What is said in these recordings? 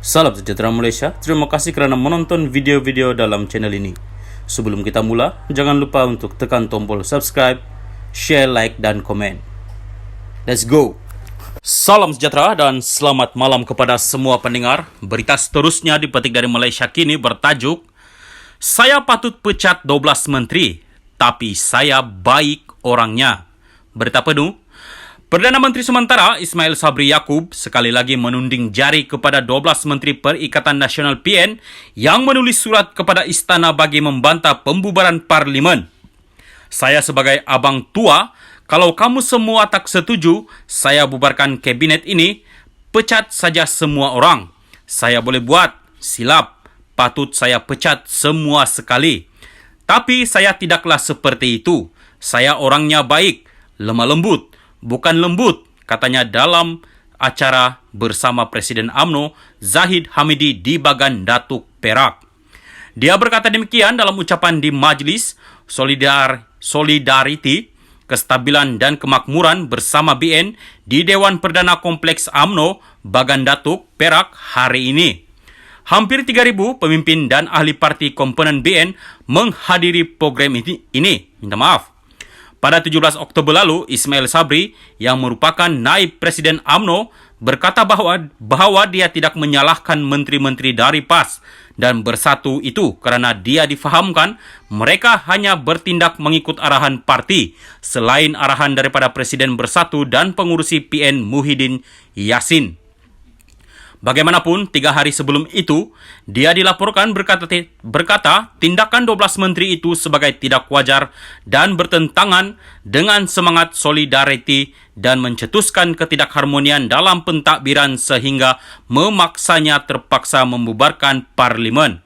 Salam sejahtera Malaysia, terima kasih kerana menonton video-video dalam channel ini. Sebelum kita mula, jangan lupa untuk tekan tombol subscribe, share, like dan komen. Let's go! Salam sejahtera dan selamat malam kepada semua pendengar. Berita seterusnya dipetik dari Malaysia Kini bertajuk Saya patut pecat 12 menteri, tapi saya baik orangnya. Berita penuh. Perdana Menteri sementara Ismail Sabri Yaakob sekali lagi menunding jari kepada 12 Menteri Perikatan Nasional PN yang menulis surat kepada istana bagi membantah pembubaran parlimen. Saya sebagai abang tua, kalau kamu semua tak setuju, saya bubarkan kabinet ini, pecat saja semua orang. Saya boleh buat, silap, patut saya pecat semua sekali. Tapi saya tidaklah seperti itu. Saya orangnya baik, lemah lembut. Bukan lembut, katanya dalam acara bersama Presiden UMNO Zahid Hamidi di Bagan Datuk, Perak. Dia berkata demikian dalam ucapan di Majlis Solidariti, Kestabilan dan Kemakmuran bersama BN di Dewan Perdana Kompleks UMNO Bagan Datuk, Perak hari ini. Hampir 3,000 pemimpin dan ahli parti komponen BN menghadiri program ini. Minta maaf. Pada 17 Oktober lalu, Ismail Sabri yang merupakan naib Presiden UMNO berkata bahawa dia tidak menyalahkan menteri-menteri dari PAS dan Bersatu itu kerana dia difahamkan mereka hanya bertindak mengikut arahan parti selain arahan daripada Presiden Bersatu dan pengurusi PN Muhyiddin Yassin. Bagaimanapun, 3 hari sebelum itu, dia dilaporkan berkata tindakan 12 menteri itu sebagai tidak wajar dan bertentangan dengan semangat solidariti dan mencetuskan ketidakharmonian dalam pentadbiran sehingga memaksanya terpaksa membubarkan parlimen.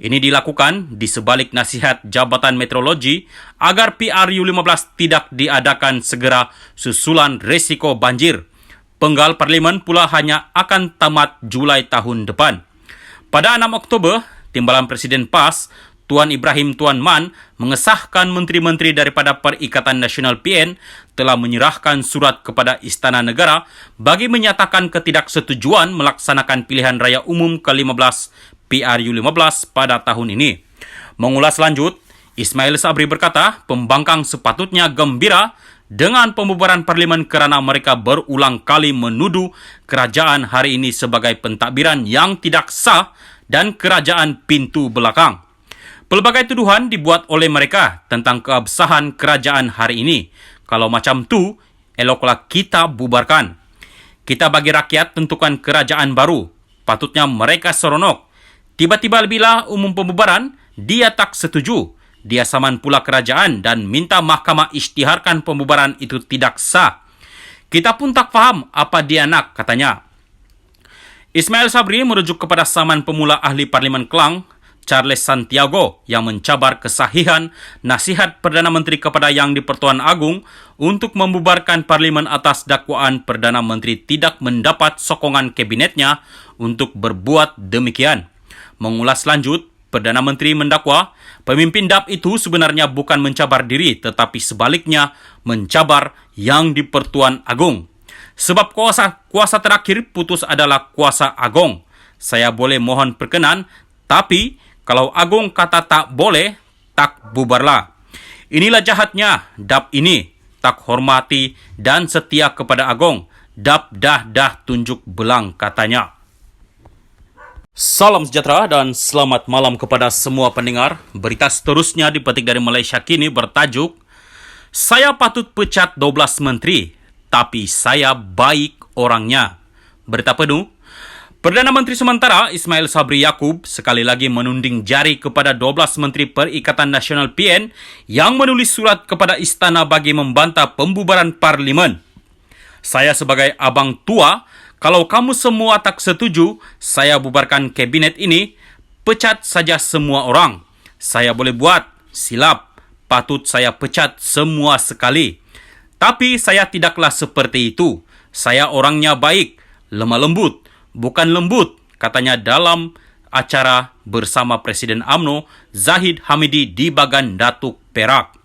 Ini dilakukan di sebalik nasihat Jabatan Meteorologi agar PRU15 tidak diadakan segera susulan risiko banjir. Penggal parlimen pula hanya akan tamat Julai tahun depan. Pada 6 Oktober, Timbalan Presiden PAS, Tuan Ibrahim Tuan Man, mengesahkan menteri-menteri daripada Perikatan Nasional PN telah menyerahkan surat kepada Istana Negara bagi menyatakan ketidaksetujuan melaksanakan pilihan raya umum ke-15 PRU15 pada tahun ini. Mengulas lanjut, Ismail Sabri berkata, pembangkang sepatutnya gembira dengan pembubaran parlimen kerana mereka berulang kali menuduh kerajaan hari ini sebagai pentadbiran yang tidak sah dan kerajaan pintu belakang. Pelbagai tuduhan dibuat oleh mereka tentang keabsahan kerajaan hari ini. Kalau macam tu, eloklah kita bubarkan. Kita bagi rakyat tentukan kerajaan baru. Patutnya mereka seronok. Tiba-tiba bila umum pembubaran, dia tak setuju. Dia saman pula kerajaan dan minta mahkamah isytiharkan pembubaran itu tidak sah. Kita pun tak faham apa dia nak, katanya. Ismail Sabri merujuk kepada saman pemula ahli Parlimen Klang, Charles Santiago, yang mencabar kesahihan nasihat Perdana Menteri kepada Yang di-Pertuan Agong untuk membubarkan Parlimen atas dakwaan Perdana Menteri tidak mendapat sokongan kabinetnya untuk berbuat demikian. Mengulas lanjut, Perdana Menteri mendakwa pemimpin DAP itu sebenarnya bukan mencabar diri tetapi sebaliknya mencabar Yang di-Pertuan Agong. Sebab kuasa terakhir putus adalah kuasa Agong. Saya boleh mohon perkenan, tapi kalau Agong kata tak boleh, tak bubarlah. Inilah jahatnya DAP ini, tak hormati dan setia kepada Agong. DAP dah tunjuk belang, katanya. Salam sejahtera dan selamat malam kepada semua pendengar. Berita seterusnya dipetik dari Malaysia Kini bertajuk Saya patut pecat 12 menteri, tapi saya baik orangnya. Berita penuh. Perdana Menteri sementara Ismail Sabri Yaakob sekali lagi menunding jari kepada 12 Menteri Perikatan Nasional PN yang menulis surat kepada istana bagi membantah pembubaran parlimen. Saya sebagai abang tua, kalau kamu semua tak setuju, saya bubarkan kabinet ini, pecat saja semua orang. Saya boleh buat, silap, patut saya pecat semua sekali. Tapi saya tidaklah seperti itu. Saya orangnya baik, lemah lembut, bukan lembut, katanya dalam acara bersama Presiden UMNO Zahid Hamidi di Bagan Datuk, Perak.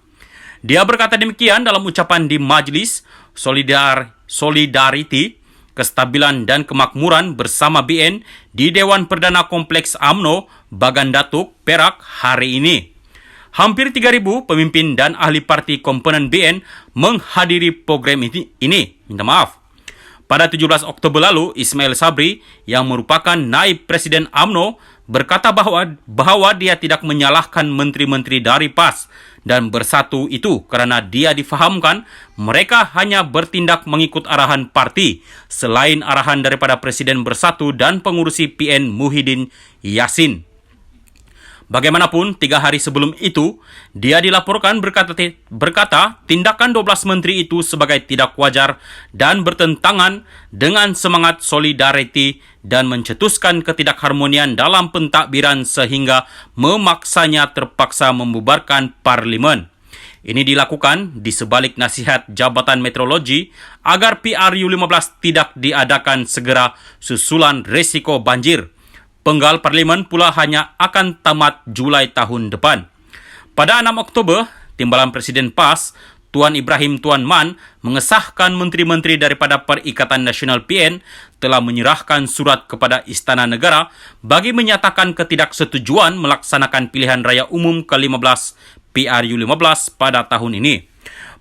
Dia berkata demikian dalam ucapan di Majlis Solidariti, Kestabilan dan Kemakmuran bersama BN di Dewan Perdana Kompleks UMNO, Bagan Datuk, Perak hari ini. Hampir 3.000 pemimpin dan ahli parti komponen BN menghadiri program ini. Pada 17 Oktober lalu, Ismail Sabri yang merupakan naib Presiden UMNO berkata bahwa dia tidak menyalahkan menteri-menteri dari PAS dan Bersatu itu kerana dia difahamkan mereka hanya bertindak mengikut arahan parti selain arahan daripada Presiden Bersatu dan pengurusi PN Muhyiddin Yassin. Bagaimanapun, 3 hari sebelum itu, dia dilaporkan berkata tindakan 12 menteri itu sebagai tidak wajar dan bertentangan dengan semangat solidariti dan mencetuskan ketidakharmonian dalam pentadbiran sehingga memaksanya terpaksa membubarkan parlimen. Ini dilakukan di sebalik nasihat Jabatan Meteorologi agar PRU15 tidak diadakan segera susulan risiko banjir. Penggal parlimen pula hanya akan tamat Julai tahun depan. Pada 6 Oktober, Timbalan Presiden PAS, Tuan Ibrahim Tuan Man, mengesahkan menteri-menteri daripada Perikatan Nasional PN telah menyerahkan surat kepada Istana Negara bagi menyatakan ketidaksetujuan melaksanakan pilihan raya umum ke-15 PRU15 pada tahun ini.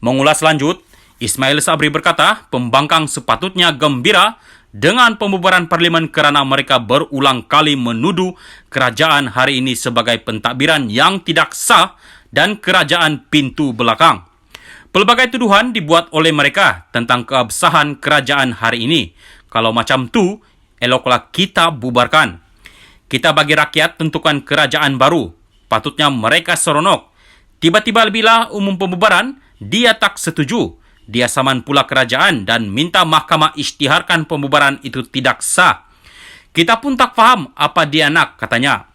Mengulas lanjut, Ismail Sabri berkata, pembangkang sepatutnya gembira dengan pembubaran parlimen kerana mereka berulang kali menuduh kerajaan hari ini sebagai pentadbiran yang tidak sah dan kerajaan pintu belakang. Pelbagai tuduhan dibuat oleh mereka tentang keabsahan kerajaan hari ini. Kalau macam tu, eloklah kita bubarkan. Kita bagi rakyat tentukan kerajaan baru. Patutnya mereka seronok. Tiba-tiba bila umum pembubaran, dia tak setuju. Dia saman pula kerajaan dan minta mahkamah isytiharkan pembubaran itu tidak sah. Kita pun tak faham apa dia nak, katanya.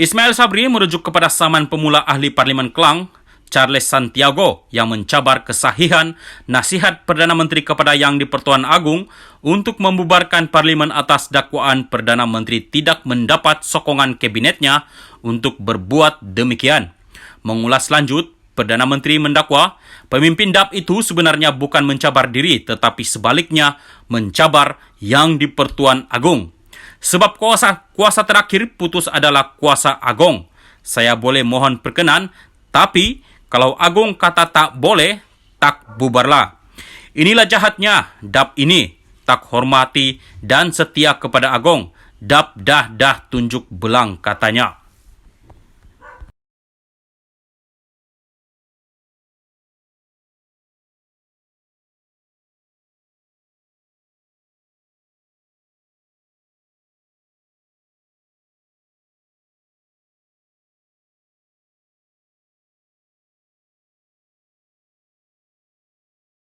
Ismail Sabri merujuk kepada saman pemula ahli Parlimen Klang, Charles Santiago, yang mencabar kesahihan nasihat Perdana Menteri kepada Yang di-Pertuan Agong untuk membubarkan Parlimen atas dakwaan Perdana Menteri tidak mendapat sokongan kabinetnya untuk berbuat demikian. Mengulas lanjut, Perdana Menteri mendakwa pemimpin DAP itu sebenarnya bukan mencabar diri tetapi sebaliknya mencabar Yang di-Pertuan Agong. Sebab kuasa terakhir putus adalah kuasa Agong. Saya boleh mohon perkenan, tapi kalau Agong kata tak boleh, tak bubarlah. Inilah jahatnya DAP ini, tak hormati dan setia kepada Agong. DAP dah tunjuk belang, katanya.